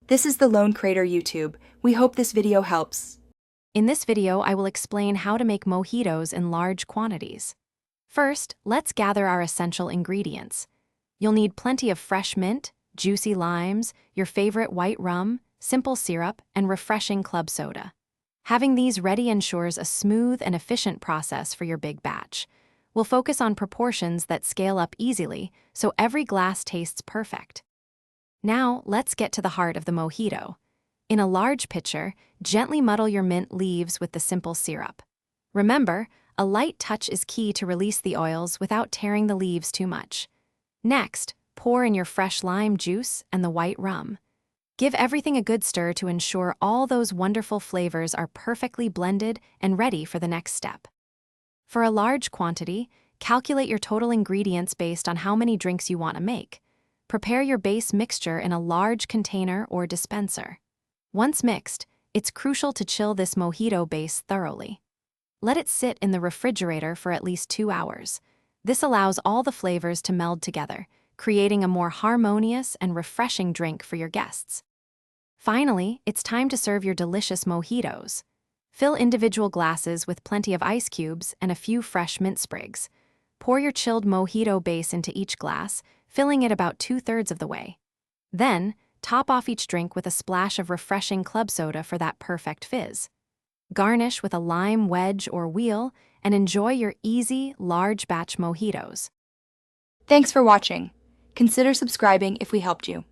This is the Lone Crater YouTube. We hope this video helps. In this video, I will explain how to make mojitos in large quantities. First, let's gather our essential ingredients. You'll need plenty of fresh mint, juicy limes, your favorite white rum, simple syrup, and refreshing club soda. Having these ready ensures a smooth and efficient process for your big batch. We'll focus on proportions that scale up easily, so every glass tastes perfect. Now, let's get to the heart of the mojito. In a large pitcher, gently muddle your mint leaves with the simple syrup. Remember, a light touch is key to release the oils without tearing the leaves too much. Next, pour in your fresh lime juice and the white rum. Give everything a good stir to ensure all those wonderful flavors are perfectly blended and ready for the next step. For a large quantity, calculate your total ingredients based on how many drinks you want to make. Prepare your base mixture in a large container or dispenser. Once mixed, it's crucial to chill this mojito base thoroughly. Let it sit in the refrigerator for at least 2 hours. This allows all the flavors to meld together, creating a more harmonious and refreshing drink for your guests. Finally, it's time to serve your delicious mojitos. Fill individual glasses with plenty of ice cubes and a few fresh mint sprigs. Pour your chilled mojito base into each glass, filling it about 2/3 of the way. Then, top off each drink with a splash of refreshing club soda for that perfect fizz. Garnish with a lime wedge or wheel, and enjoy your easy, large batch mojitos. Thanks for watching. Consider subscribing if we helped you.